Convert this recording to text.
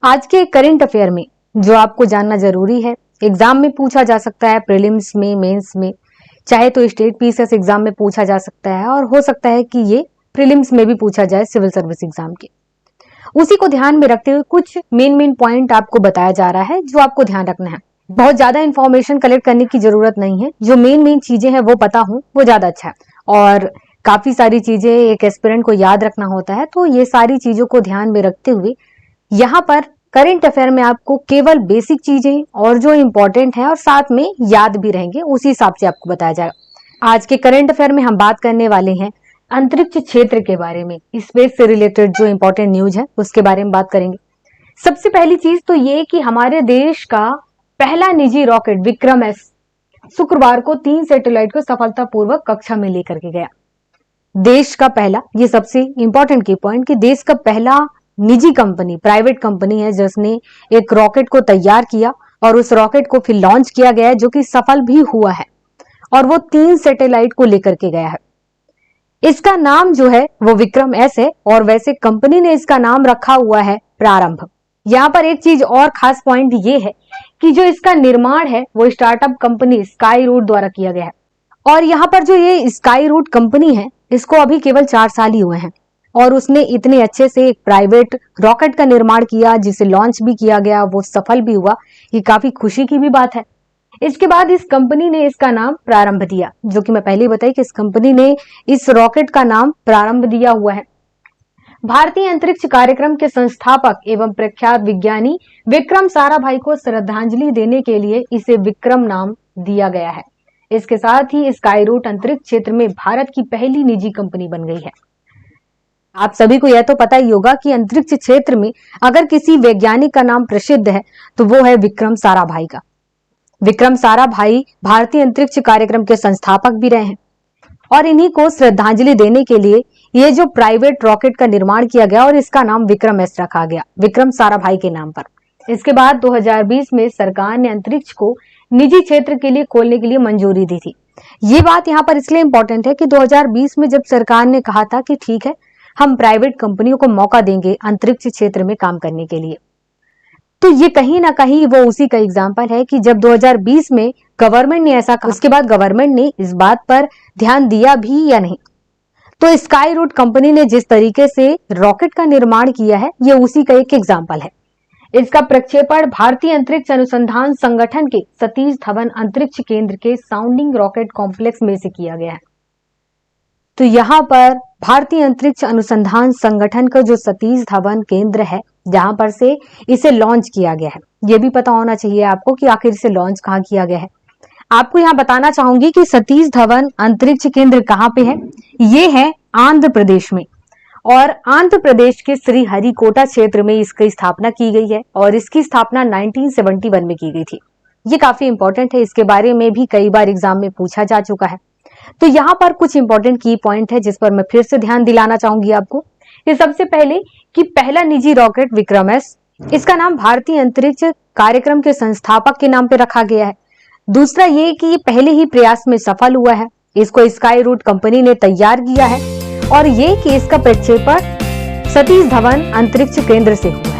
आज के current affair में जो आपको जानना जरूरी है, एग्जाम में पूछा जा सकता है, प्रीलिम्स में, मेंस में, चाहे तो स्टेट पीसीएस एग्जाम में पूछा जा सकता है और हो सकता है कि ये प्रीलिम्स में भी पूछा जाए सिविल सर्विस एग्जाम के। उसी को ध्यान में रखते हुए कुछ मेन पॉइंट आपको बताया जा रहा है जो आपको ध्यान रखना है। बहुत ज्यादा इंफॉर्मेशन कलेक्ट करने की जरूरत नहीं है, जो मेन चीजें हैं वो पता हो वो ज्यादा अच्छा है। और काफी सारी चीजें एक एस्पिरेंट को याद रखना होता है, तो ये सारी चीजों को ध्यान में रखते हुए यहाँ पर करंट अफेयर में आपको केवल बेसिक चीजें और जो इंपॉर्टेंट है और साथ में याद भी रहेंगे, उसी हिसाब से आपको बताया जाएगा। आज के करंट अफेयर में हम बात करने वाले हैं अंतरिक्ष क्षेत्र के बारे में, स्पेस से रिलेटेड जो इंपॉर्टेंट न्यूज है उसके बारे में बात करेंगे। सबसे पहली चीज तो ये कि हमारे देश का पहला निजी रॉकेट विक्रम एस शुक्रवार को 3 सैटेलाइट को सफलतापूर्वक कक्षा में लेकर के गया। देश का पहला, ये सबसे इंपॉर्टेंट की पॉइंट कि देश का पहला निजी कंपनी, प्राइवेट कंपनी है जिसने एक रॉकेट को तैयार किया और उस रॉकेट को फिर लॉन्च किया गया है, जो कि सफल भी हुआ है और वो 3 सैटेलाइट को लेकर के गया है। इसका नाम जो है वो विक्रम एस है और वैसे कंपनी ने इसका नाम रखा हुआ है प्रारंभ। यहाँ पर एक चीज और खास पॉइंट ये है कि जो इसका निर्माण है वो स्टार्टअप कंपनी स्काई रूट द्वारा किया गया है। और यहाँ पर जो ये स्काई रूट कंपनी है इसको अभी केवल 4 साल ही हुए हैं और उसने इतने अच्छे से एक प्राइवेट रॉकेट का निर्माण किया जिसे लॉन्च भी किया गया, वो सफल भी हुआ। ये काफी खुशी की भी बात है। इसके बाद इस कंपनी ने इसका नाम प्रारंभ दिया, जो कि मैं पहले ही बताई कि इस कंपनी ने इस रॉकेट का नाम प्रारंभ दिया हुआ है। भारतीय अंतरिक्ष कार्यक्रम के संस्थापक एवं प्रख्यात विज्ञानी विक्रम साराभाई को श्रद्धांजलि देने के लिए इसे विक्रम नाम दिया गया है। इसके साथ ही स्काई रूट अंतरिक्ष क्षेत्र में भारत की पहली निजी कंपनी बन गई है। आप सभी को यह तो पता ही होगा कि अंतरिक्ष क्षेत्र में अगर किसी वैज्ञानिक का नाम प्रसिद्ध है तो वो है विक्रम साराभाई का। विक्रम साराभाई भारतीय अंतरिक्ष कार्यक्रम के संस्थापक भी रहे हैं और इन्हीं को श्रद्धांजलि देने के लिए ये जो प्राइवेट रॉकेट का निर्माण किया गया और इसका नाम विक्रम एस रखा गया, विक्रम साराभाई के नाम पर। इसके बाद 2020 में सरकार ने अंतरिक्ष को निजी क्षेत्र के लिए खोलने के लिए मंजूरी दी थी। ये बात यहाँ पर इसलिए इंपॉर्टेंट है कि 2020 में जब सरकार ने कहा था कि ठीक है, हम प्राइवेट कंपनियों को मौका देंगे अंतरिक्ष क्षेत्र में काम करने के लिए, तो ये कहीं ना कहीं वो उसी का एग्जाम्पल है कि जब 2020 में गवर्नमेंट ने ऐसा कहा, उसके बाद गवर्नमेंट ने इस बात पर ध्यान दिया भी या नहीं। तो स्काई रूट कंपनी ने जिस तरीके से रॉकेट का निर्माण किया है ये उसी का एक एग्जाम्पल है। इसका प्रक्षेपण भारतीय अंतरिक्ष अनुसंधान संगठन के सतीश धवन अंतरिक्ष केंद्र के साउंडिंग रॉकेट कॉम्प्लेक्स में से किया गया है। तो यहाँ पर भारतीय अंतरिक्ष अनुसंधान संगठन का जो सतीश धवन केंद्र है जहां पर से इसे लॉन्च किया गया है, ये भी पता होना चाहिए आपको कि आखिर इसे लॉन्च कहाँ किया गया है। आपको यहाँ बताना चाहूंगी कि सतीश धवन अंतरिक्ष केंद्र कहाँ पे है। ये है आंध्र प्रदेश में और आंध्र प्रदेश के श्रीहरिकोटा क्षेत्र में इसकी स्थापना की गई है और इसकी स्थापना 1971 में की गई थी। ये काफी इंपॉर्टेंट है, इसके बारे में भी कई बार एग्जाम में पूछा जा चुका है। तो यहाँ पर कुछ इंपॉर्टेंट की पॉइंट है जिस पर मैं फिर से ध्यान दिलाना चाहूंगी आपको। ये सबसे पहले कि पहला निजी रॉकेट विक्रम एस, इसका नाम भारतीय अंतरिक्ष कार्यक्रम के संस्थापक के नाम पे रखा गया है। दूसरा ये कि ये पहले ही प्रयास में सफल हुआ है, इसको स्काई रूट कंपनी ने तैयार किया है और ये कि इसका प्रक्षेपण सतीश धवन अंतरिक्ष केंद्र से हुआ है।